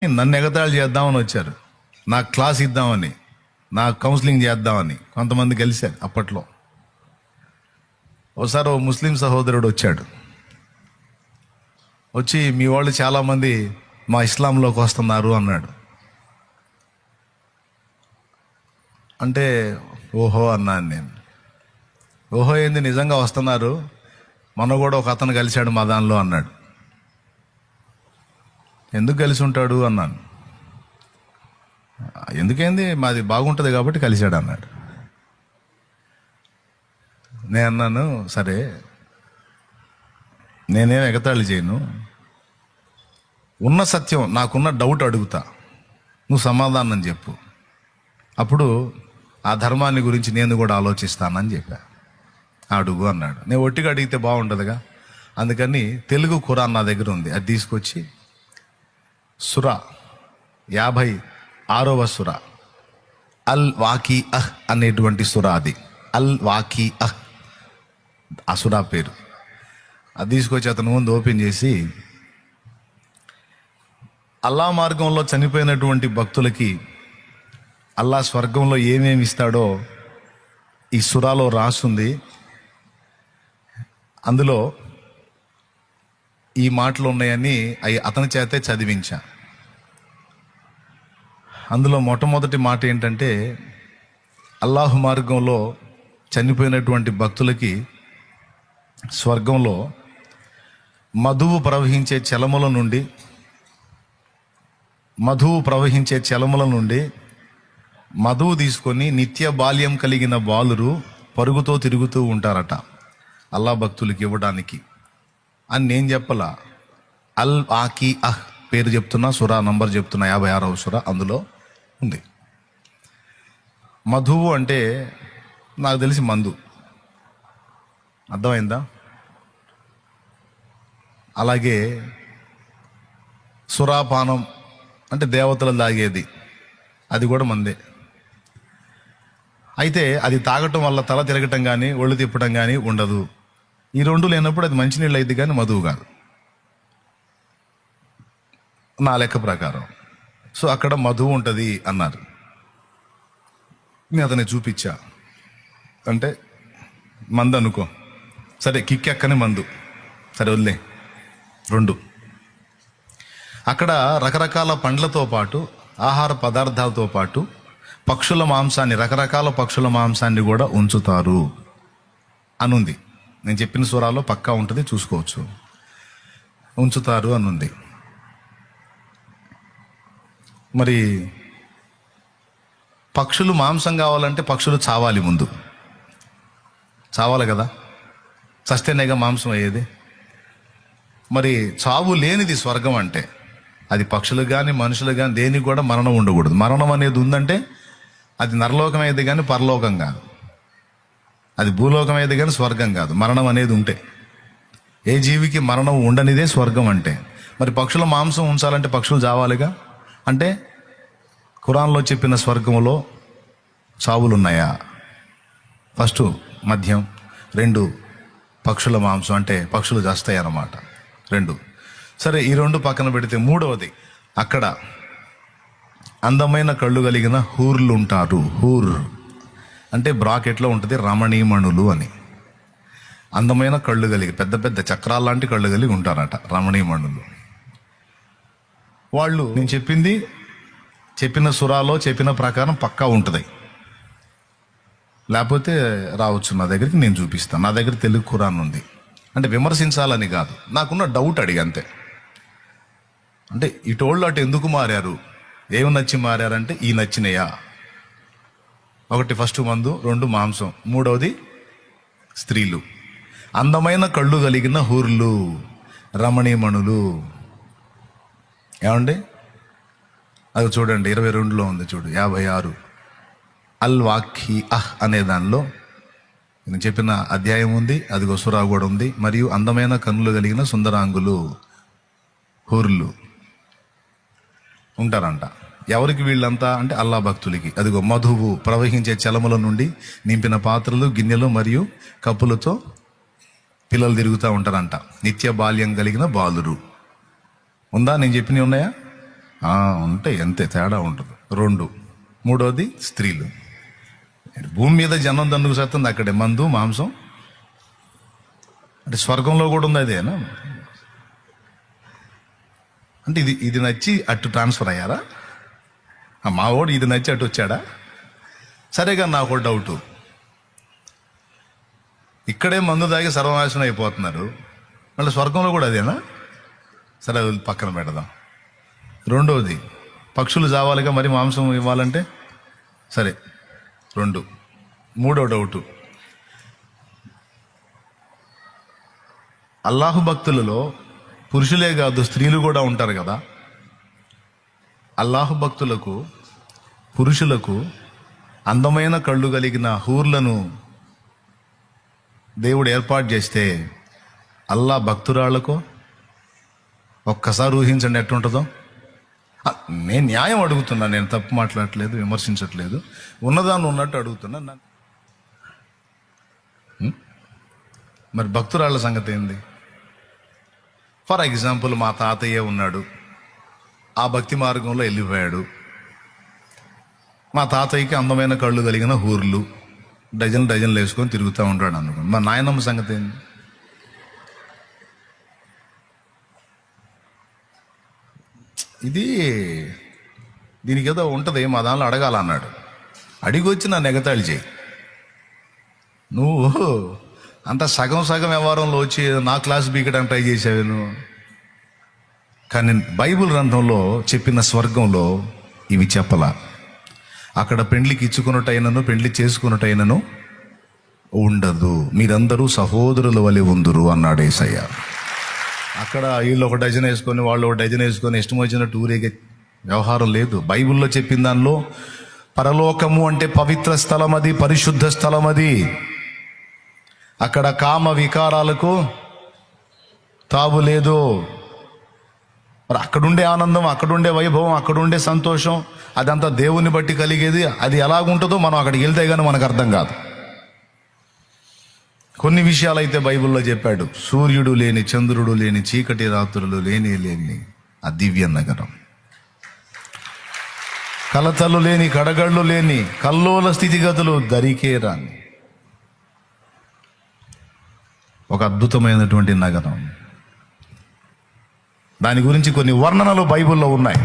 నన్ను ఎగతాళి చేద్దామని వచ్చారు, నాకు క్లాస్ ఇద్దామని, నాకు కౌన్సిలింగ్ చేద్దామని కొంతమంది కలిశారు. అప్పట్లో ఒకసారి ఓ ముస్లిం సహోదరుడు వచ్చాడు. వచ్చి మీ వాళ్ళు చాలామంది మా ఇస్లాంలోకి వస్తున్నారు అన్నాడు. అంటే ఓహో అన్నాను నేను. ఓహో ఏంది, నిజంగా వస్తున్నారు, మొన్న కూడా ఒక అతను కలిశాడు మా దానిలో అన్నాడు. ఎందుకు కలిసి ఉంటాడు అన్నాను. ఎందుకేంది, మాది బాగుంటుంది కాబట్టి కలిశాడు అన్నాడు. నేను అన్నాను, సరే నేనేం ఎగతాళి చేయను, ఉన్న సత్యం నాకున్న డౌట్ అడుగుతా, నువ్వు సమాధానం చెప్పు, అప్పుడు ఆ ధర్మాన్ని గురించి నేను కూడా ఆలోచిస్తానని చెప్పా. అడుగు అన్నాడు. నేను ఒట్టిగా అడిగితే బాగుంటుందిగా, అందుకని తెలుగు ఖురాన్ నా దగ్గర ఉంది, అది తీసుకొచ్చి సురా 56వ సురా అల్ వాకీ అహ్ అనేటువంటి సురా, అది అల్ వాకీ అహ్ ఆ సురా పేరు. అది తీసుకొచ్చి అతను ముందు ఓపెన్ చేసి, అల్లా మార్గంలో చనిపోయినటువంటి భక్తులకి అల్లా స్వర్గంలో ఏమేమి ఇస్తాడో ఈ సురాలో రాసుంది. అందులో ఈ మాటలు ఉన్నాయని అవి అతని చేతే చదివించా. అందులో మొట్టమొదటి మాట ఏంటంటే, అల్లాహు మార్గంలో చనిపోయినటువంటి భక్తులకి స్వర్గంలో మధువు ప్రవహించే చలముల నుండి మధువు తీసుకొని నిత్య బాల్యం కలిగిన బాలురు పరుగుతో తిరుగుతూ ఉంటారట అల్లా భక్తులకి ఇవ్వడానికి అని నేను చెప్పలా. అల్ వాకీ అహ్ పేరు చెప్తున్నా, సురా నంబర్ చెప్తున్నా, 56వ సురా అందులో ఉంది. మధువు అంటే నాకు తెలిసి మందు, అర్థమైందా? అలాగే సురాపానం అంటే దేవతలు తాగేది, అది కూడా మందే. అయితే అది తాగటం వల్ల తల తిరగటం కానీ ఒళ్ళు తిప్పడం కానీ ఉండదు. ఈ రెండు లేనప్పుడు అది మంచినీళ్ళు అయింది కానీ మధువు కాదు నా లెక్క ప్రకారం. సో అక్కడ మధువు ఉంటుంది అన్నారు. నేను అతన్ని చూపించా. అంటే మందు అనుకో, సరే కిక్కెక్కని మందు, సరే వదిలే. 2 అక్కడ రకరకాల పండ్లతో పాటు ఆహార పదార్థాలతో పాటు పక్షుల మాంసాన్ని, రకరకాల పక్షుల మాంసాన్ని కూడా ఉంచుతారు అనుంది. నేను చెప్పిన సూరాలో పక్కా ఉంటుంది, చూసుకోవచ్చు. ఉంచుతారు అనుంది. మరి పక్షులు మాంసం కావాలంటే పక్షులు చావాలి, ముందు చావాలి కదా, చస్తేనేగా మాంసం అయ్యేది. మరి చావు లేనిది స్వర్గం అంటే అది పక్షులకు కానీ మనుషులు కానీ దేనికి కూడా మరణం ఉండకూడదు. మరణం అనేది ఉందంటే అది నరలోకం అయ్యేది కానీ పరలోకం కాదు, అది భూలోకం అయ్యేది కానీ స్వర్గం కాదు. మరణం అనేది ఉంటే ఏ జీవికి మరణం ఉండనిదే స్వర్గం అంటే. మరి పక్షుల మాంసం ఉంచాలంటే పక్షులు చావాలిగా. అంటే ఖురాన్లో చెప్పిన స్వర్గంలో చావులు ఉన్నాయా? ఫస్ట్ మద్యం, 2 పక్షుల మాంసం అంటే పక్షులు చేస్తాయి అన్నమాట. 2 సరే, ఈ 2 పక్కన పెడితే 3వది, అక్కడ అందమైన కళ్ళు కలిగిన హూర్లు ఉంటారు. హూర్ అంటే బ్రాకెట్లో ఉంటుంది రమణీమణులు అని. అందమైన కళ్ళు కలిగి, పెద్ద పెద్ద చక్రాల లాంటి కళ్ళు కలిగి ఉంటారట రమణీమణులు. వాళ్ళు నేను చెప్పిన సురాలో చెప్పిన ప్రకారం పక్కా ఉంటుంది, లేకపోతే రావచ్చు నా దగ్గరికి, నేను చూపిస్తాను. నా దగ్గర తెలుగు ఖురాన్ ఉంది. అంటే విమర్శించాలని కాదు, నాకున్న డౌట్ అడిగి అంతే. అంటే ఇటోళ్ళు అటు ఎందుకు మారారు, ఏమి నచ్చి మారారంటే ఈ నచ్చినయా? 1 ఫస్ట్ మందు, 2 మాంసం, 3వది స్త్రీలు. అందమైన కళ్ళు కలిగిన హూర్లు, రమణీమణులు. ఏమండి అది చూడండి, 22లో ఉంది చూడు, 56 అల్ వాకీ అహ్ అనే దానిలో నేను చెప్పిన అధ్యాయం ఉంది. అదిగో సురా కూడా ఉంది. మరియు అందమైన కన్నులు కలిగిన సుందరాంగులు, హూర్లు ఉంటారంట. ఎవరికి వీళ్ళంతా అంటే అల్లా భక్తులకి. అదిగో మధువు ప్రవహించే చలముల నుండి నింపిన పాత్రలు, గిన్నెలు మరియు కప్పులతో పిల్లలు తిరుగుతూ ఉంటారంట. నిత్య బాల్యం కలిగిన బాలురు. ఉందా? నేను చెప్పినవి ఉన్నాయా? ఉంటాయి, అంతే, తేడా ఉంటుంది. 2, మూడోది స్త్రీలు. భూమి మీద జనం దండుకు చేస్తుంది, అక్కడే మందు మాంసం. అంటే స్వర్గంలో కూడా ఉంది అదేనా? అంటే ఇది నచ్చి అటు ట్రాన్స్ఫర్ అయ్యారా? మా వాడు ఇది నచ్చి అటు వచ్చాడా? సరేగా, నాకు డౌటు, ఇక్కడే మందు తాగి సర్వనాశనం అయిపోతున్నారు, మళ్ళీ స్వర్గంలో కూడా అదేనా? సరే, అది పక్కన పెడదాం. రెండవది, పక్షులు చావాలిగా మరి మాంసం ఇవ్వాలంటే. సరే, 2. మూడో డౌటు, అల్లాహు భక్తులలో పురుషులే కాదు స్త్రీలు కూడా ఉంటారు కదా. అల్లాహు భక్తులకు, పురుషులకు అందమైన కళ్ళు కలిగిన హూర్లను దేవుడు ఏర్పాటు చేస్తే అల్లా భక్తురాళ్లకు ఒక్కసారి ఊహించండి ఎట్టుంటుందో. నేను న్యాయం అడుగుతున్నా, నేను తప్పు మాట్లాడట్లేదు, విమర్శించట్లేదు, ఉన్నదాన్ని ఉన్నట్టు అడుగుతున్నా. మరి భక్తురాళ్ళ సంగతి ఏంది? ఫర్ ఎగ్జాంపుల్, మా తాతయ్య ఉన్నాడు, ఆ భక్తి మార్గంలో వెళ్ళిపోయాడు. మా తాతయ్యకి అందమైన కళ్ళు కలిగిన హూర్లు డజన్లు వేసుకొని తిరుగుతూ ఉంటాడు అనుకోండి. మా నాయనమ్మ సంగతి ఏంది? దీనికి ఏదో ఉంటుంది, మా దానిలో అడగాలన్నాడు. అడిగి వచ్చి నన్ను ఎగతాళి చేయి. నువ్వు అంత సగం వ్యవహారంలో వచ్చి నా క్లాస్ బీకడానికి ట్రై చేసావు నువ్వు. కానీ బైబిల్ గ్రంథంలో చెప్పిన స్వర్గంలో ఇవి చెప్పలా. అక్కడ పెండ్లికి ఇచ్చుకున్నట్టయినను పెండ్లి చేసుకున్నట్టయినను ఉండదు, మీరందరూ సహోదరుల వలె ఉందురు అన్నాడు యేసయ్య. అక్కడ వీళ్ళు 1 డజన్ వేసుకొని వాళ్ళు 1 డజన్ వేసుకొని ఇష్టం వచ్చినట్టు ఊరేగే వ్యవహారం లేదు. బైబిల్లో చెప్పిన దానిలో పరలోకము అంటే పవిత్ర స్థలం, అది పరిశుద్ధ స్థలం, అది. అక్కడ కామ వికారాలకు తావు లేదు. మరి అక్కడుండే ఆనందం, అక్కడుండే వైభవం, అక్కడుండే సంతోషం, అదంతా దేవుని బట్టి కలిగేది. అది ఎలాగుంటుందో మనం అక్కడికి వెళ్తే కానీ మనకు అర్థం కాదు. కొన్ని విషయాలు అయితే బైబిల్లో చెప్పాడు. సూర్యుడు లేని, చంద్రుడు లేని, చీకటి రాత్రులు లేని ఆ దివ్య నగరం, కలతలు లేని, కడగళ్ళు లేని, కల్లోల స్థితిగతులు దరికే రాని ఒక అద్భుతమైనటువంటి నగరం. దాని గురించి కొన్ని వర్ణనలు బైబిల్లో ఉన్నాయి.